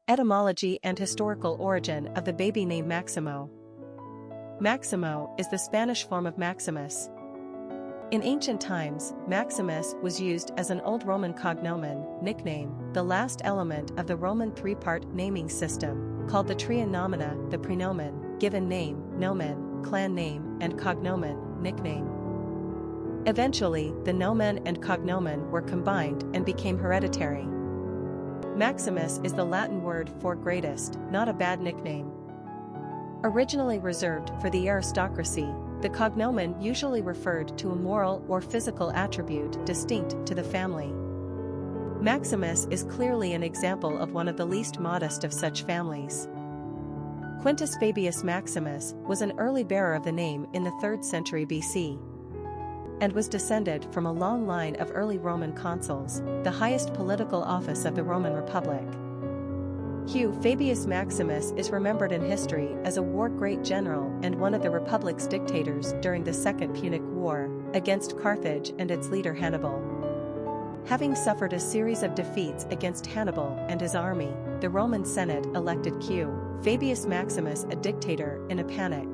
Etymology and historical origin of the baby name Maximo. Maximo is the Spanish form of Maximus. In ancient times, Maximus was used as an old Roman cognomen, nickname, the last element of the Roman three-part naming system, called the tria nomina, the prenomen, given name, nomen, clan name, and cognomen, nickname. Eventually, the nomen and cognomen were combined and became hereditary. Maximus is the Latin word for greatest, not a bad nickname. Originally reserved for the aristocracy, the cognomen usually referred to a moral or physical attribute distinct to the family. Maximus is clearly an example of one of the least modest of such families. Quintus Fabius Maximus was an early bearer of the name in the 3rd century BC, and was descended from a long line of early Roman consuls, the highest political office of the Roman Republic. Fabius Maximus is remembered in history as a war-great general and one of the Republic's dictators during the Second Punic War, against Carthage and its leader Hannibal. Having suffered a series of defeats against Hannibal and his army, the Roman Senate elected Fabius Maximus a dictator in a panic.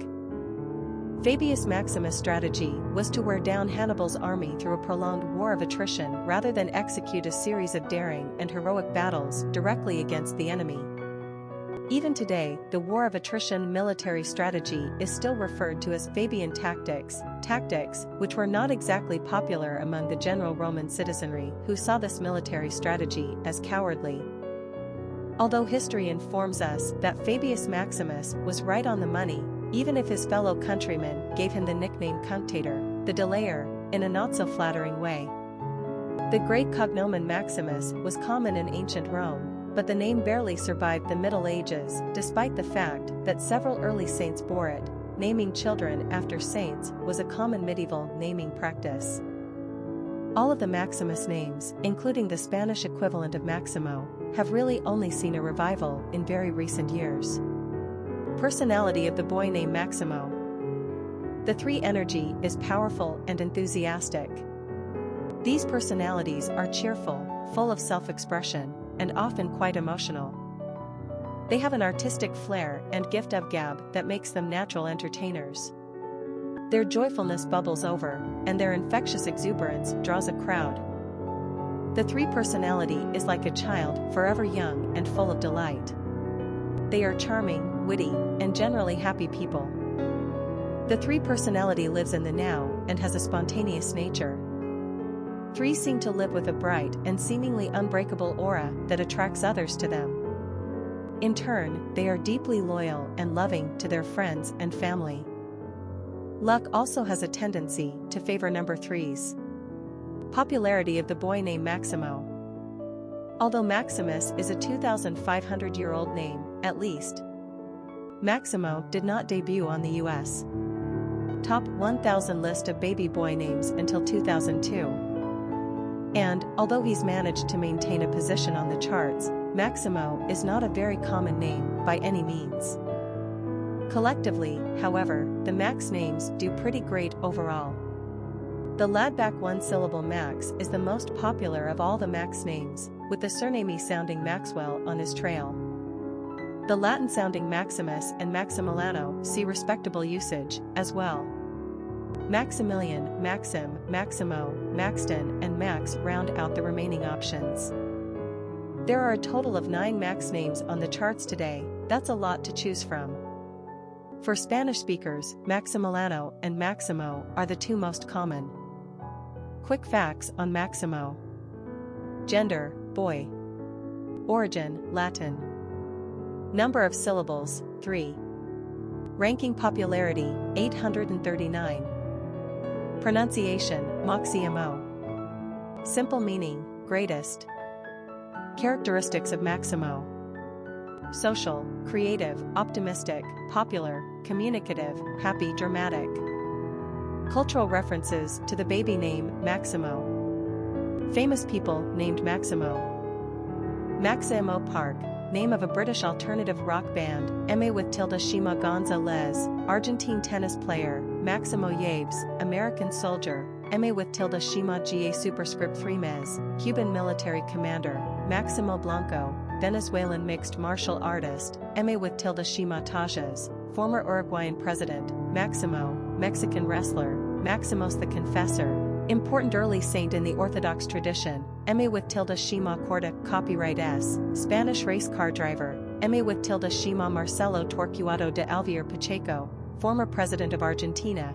Fabius Maximus' strategy was to wear down Hannibal's army through a prolonged war of attrition rather than execute a series of daring and heroic battles directly against the enemy. Even today, the war of attrition military strategy is still referred to as Fabian tactics, which were not exactly popular among the general Roman citizenry who saw this military strategy as cowardly. Although history informs us that Fabius Maximus was right on the money, even if his fellow countrymen gave him the nickname Cunctator, the delayer, in a not-so-flattering way. The great cognomen Maximus was common in ancient Rome, but the name barely survived the Middle Ages despite the fact that several early saints bore it. Naming children after saints was a common medieval naming practice. All of the Maximus names, including the Spanish equivalent of Maximo, have really only seen a revival in very recent years. Personality of the boy named Maximo. The 3 energy is powerful and enthusiastic. These personalities are cheerful, full of self-expression, and often quite emotional. They have an artistic flair and gift of gab that makes them natural entertainers. Their joyfulness bubbles over, and their infectious exuberance draws a crowd. The 3 personality is like a child, forever young and full of delight. They are charming, witty, and generally happy people. The 3 personality lives in the now and has a spontaneous nature. 3 seem to live with a bright and seemingly unbreakable aura that attracts others to them. In turn, they are deeply loyal and loving to their friends and family. Luck also has a tendency to favor number 3s. Popularity of the boy named Maximo. Although Maximus is a 2,500-year-old name, at least, Maximo did not debut on the U.S. Top 1,000 list of baby boy names until 2002. And, although he's managed to maintain a position on the charts, Maximo is not a very common name by any means. Collectively, however, the Max names do pretty great overall. The ladback one-syllable Max is the most popular of all the Max names, with the surname sounding Maxwell on his trail. The Latin-sounding Maximus and Maximiliano see respectable usage, as well. Maximilian, Maxim, Maximo, Maxton, and Max round out the remaining options. There are a total of 9 Max names on the charts today. That's a lot to choose from. For Spanish speakers, Maximiliano and Maximo are the 2 most common. Quick facts on Maximo. Gender, boy. Origin, Latin. Number of syllables, 3. Ranking popularity, 839. Pronunciation, Maximo. Simple meaning, greatest. Characteristics of Maximo. Social, creative, optimistic, popular, communicative, happy, dramatic. Cultural references to the baby name Maximo. Famous people named Maximo. Maximo Park, name of a British alternative rock band, Máximo González, Argentine tennis player, Maximo Gómez, American soldier, Máximo Superscript 3 Cuban military commander, Maximo Blanco, Venezuelan mixed martial artist, M.A. with tilde Shima Tajas, former Uruguayan president, Maximo, Mexican wrestler, Maximus the Confessor, important early saint in the Orthodox tradition, M.A. with tilde Shima Corda, copyright S, Spanish race car driver, M.A. with tilde Shima Marcelo Torquato de Alvear Pacheco, former president of Argentina,